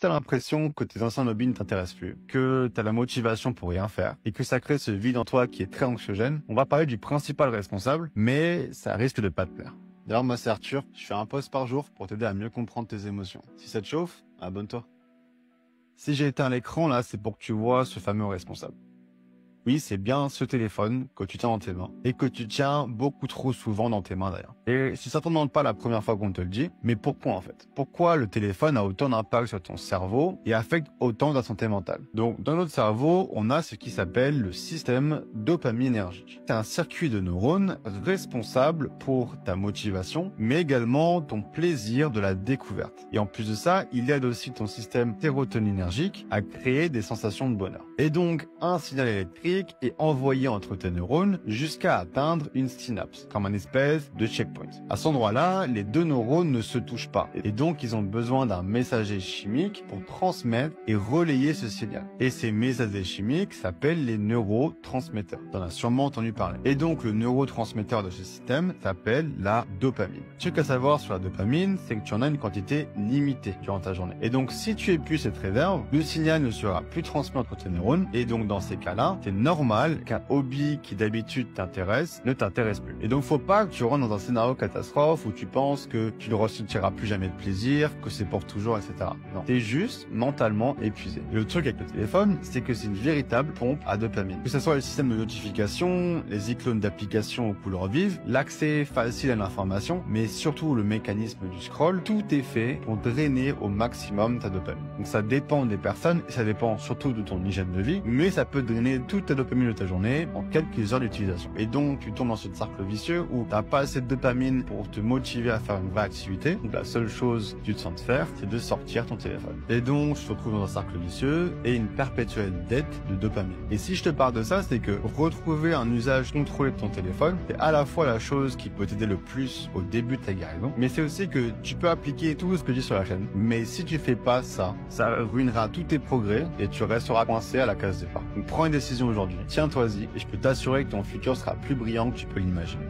tu as l'impression que tes anciens hobbies ne t'intéressent plus, que tu as la motivation pour rien faire et que ça crée ce vide en toi qui est très anxiogène, on va parler du principal responsable, mais ça risque de pas te plaire. D'ailleurs, moi c'est Arthur, je fais un post par jour pour t'aider à mieux comprendre tes émotions. Si ça te chauffe, abonne-toi. Si j'ai éteint l'écran là, c'est pour que tu vois ce fameux responsable. Oui, c'est bien ce téléphone que tu tiens dans tes mains et que tu tiens beaucoup trop souvent dans tes mains d'ailleurs. Et c'est certainement pas la première fois qu'on te le dit, mais pourquoi en fait? Pourquoi le téléphone a autant d'impact sur ton cerveau et affecte autant ta santé mentale? Donc dans notre cerveau, on a ce qui s'appelle le système dopaminergique. C'est un circuit de neurones responsable pour ta motivation, mais également ton plaisir de la découverte. Et en plus de ça, il aide aussi ton système sérotoninergique à créer des sensations de bonheur. Et donc un signal électrique est envoyé entre tes neurones jusqu'à atteindre une synapse, comme un espèce de checkpoint. À cet endroit-là, les deux neurones ne se touchent pas, et donc ils ont besoin d'un messager chimique pour transmettre et relayer ce signal. Et ces messagers chimiques s'appellent les neurotransmetteurs. Tu en as sûrement entendu parler. Et donc le neurotransmetteur de ce système s'appelle la dopamine. Ce qu'il y a à savoir sur la dopamine, c'est que tu en as une quantité limitée durant ta journée. Et donc si tu épuises cette réserve, le signal ne sera plus transmis entre tes neurones, et donc dans ces cas-là, c'est normal qu'un hobby qui d'habitude t'intéresse ne t'intéresse plus. Et donc faut pas que tu rentres dans un scénario catastrophe où tu penses que tu ne ressentiras plus jamais de plaisir, que c'est pour toujours, etc. Non, t'es juste mentalement épuisé. Et le truc avec le téléphone, c'est que c'est une véritable pompe à dopamine. Que ce soit le système de notification, les icônes d'applications aux couleurs vives, l'accès facile à l'information, mais surtout le mécanisme du scroll, tout est fait pour drainer au maximum ta dopamine. Donc ça dépend des personnes et ça dépend surtout de ton hygiène de vie, mais ça peut drainer toute ta dopamine de ta journée en quelques heures d'utilisation. Et donc, tu tombes dans ce cercle vicieux où t'as pas assez de dopamine pour te motiver à faire une vraie activité. Donc, la seule chose que tu te sens de faire, c'est de sortir ton téléphone. Et donc, tu te retrouves dans un cercle vicieux et une perpétuelle dette de dopamine. Et si je te parle de ça, c'est que retrouver un usage contrôlé de ton téléphone, c'est à la fois la chose qui peut t'aider le plus au début de ta guérison, mais c'est aussi que tu peux appliquer tout ce que je dis sur la chaîne. Mais si tu fais pas ça, ça ruinera tous tes progrès et tu resteras coincé à la case départ. Donc, prends une décision aujourd'hui, tiens-toi-y et je peux t'assurer que ton futur sera plus brillant que tu peux l'imaginer.